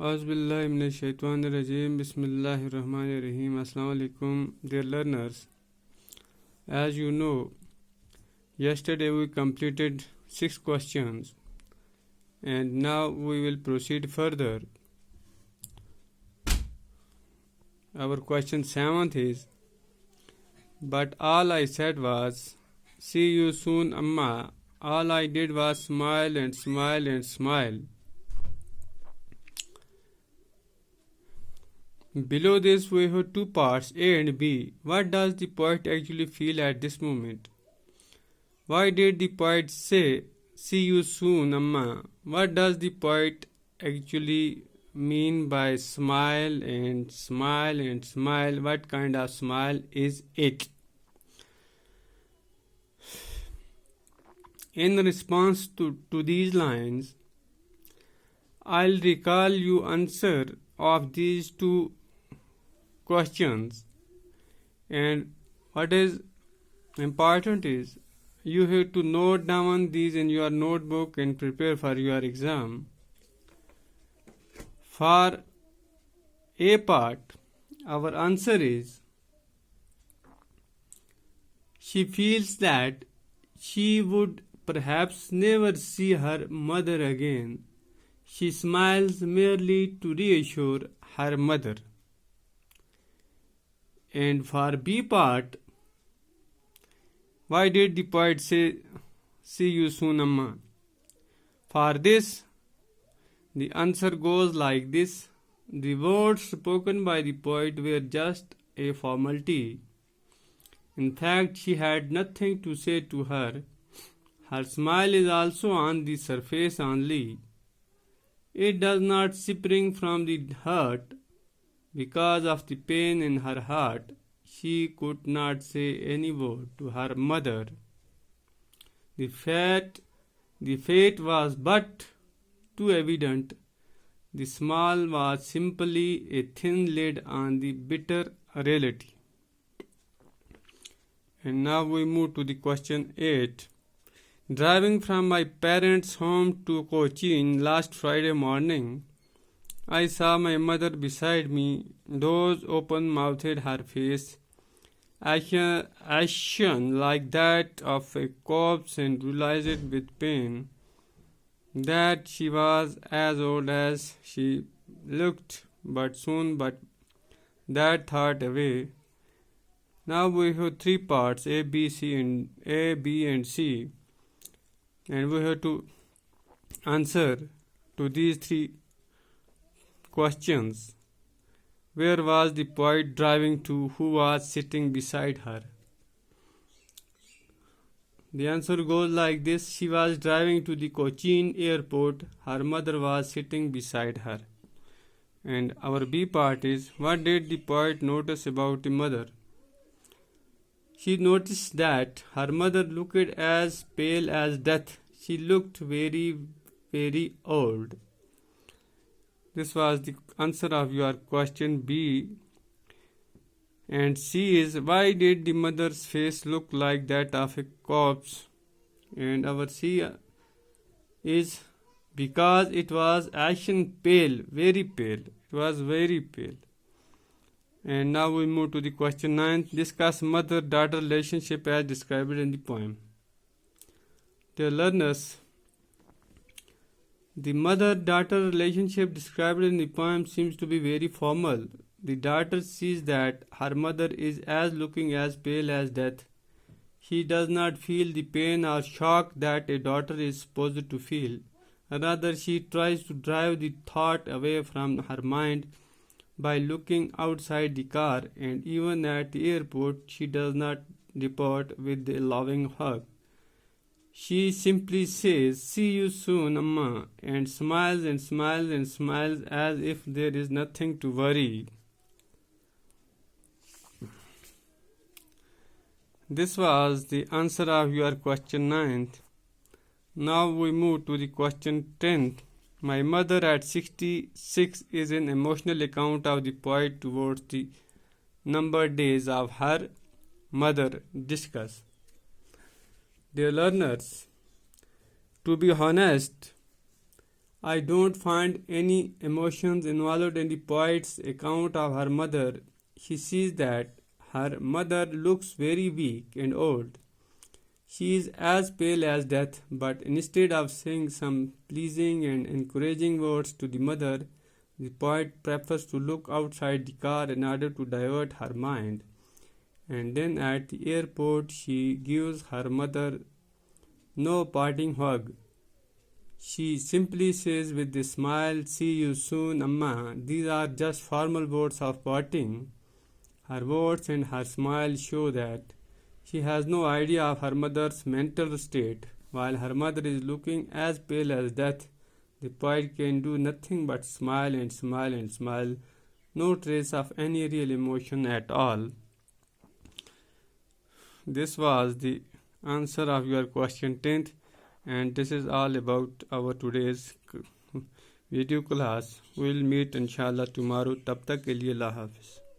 Auzubillahiminash-shaytanir-rajim. Bismillahir-rahmanir-rahim. Assalamu alaikum, dear learners. As you know, yesterday we completed 6 questions and now we will proceed further. Our question 7th is, but all I said was, see you soon, Amma. All I did was smile and smile and smile. Below this we have two parts, A and B. What does the poet actually feel at this moment? Why did the poet say, see you soon, Amma? What does the poet actually mean by smile and smile and smile? What kind of smile is it? In response to these lines, I'll recall you answer of these two questions, and what is important is you have to note down these in your notebook and prepare for your exam. For A part, our answer is, she feels that she would perhaps never see her mother again. She smiles merely to reassure her mother. And for B part, why did the poet say, see you soon, Amma? For this, the answer goes like this. The words spoken by the poet were just a formality. In fact, she had nothing to say to her. Her smile is also on the surface only. It does not spring from the heart. Because of the pain in her heart, she could not say any word to her mother. The fate was but too evident. The smile was simply a thin lid on the bitter reality. And now we move to the question 8. Driving from my parents' home to Cochin last Friday morning, I saw my mother beside me, doors open-mouthed, her face ashen like that of a corpse, and realized with pain that she was as old as she looked, but that thought away. Now we have 3 parts, A, B, and C, and we have to answer to these 3 questions. Where was the poet driving to? Who was sitting beside her? The answer goes like this. She was driving to the Cochin airport. Her mother was sitting beside her. And our B part is, what did the poet notice about the mother? She noticed that her mother looked as pale as death. She looked very, very old. This was the answer of your question B. And C is, why did the mother's face look like that of a corpse? And our C is, because it was ashen pale, very pale. It was very pale. And now we move to the question 9. Discuss mother-daughter relationship as described in the poem. Dear learners, the mother-daughter relationship described in the poem seems to be very formal. The daughter sees that her mother is looking as pale as death. She does not feel the pain or shock that a daughter is supposed to feel. Rather, she tries to drive the thought away from her mind by looking outside the car, and even at the airport, she does not depart with a loving hug. She simply says, see you soon, Amma, and smiles and smiles and smiles as if there is nothing to worry. This was the answer of your question 9th. Now we move to the question 10th. My mother at 66 is an emotional account of the poet towards the numbered days of her mother. Discuss. Dear learners, to be honest, I don't find any emotions involved in the poet's account of her mother. She sees that her mother looks very weak and old. She is as pale as death, but instead of saying some pleasing and encouraging words to the mother, the poet prefers to look outside the car in order to divert her mind. And then at the airport, she gives her mother no parting hug. She simply says with a smile, "See you soon, Amma." These are just formal words of parting. Her words and her smile show that she has no idea of her mother's mental state. While her mother is looking as pale as death, the poet can do nothing but smile and smile and smile, no trace of any real emotion at all. This was the answer of your question 10th, and this is all about our today's video class. We will meet inshallah tomorrow. तब तक के लिए अल्लाह हाफिज़.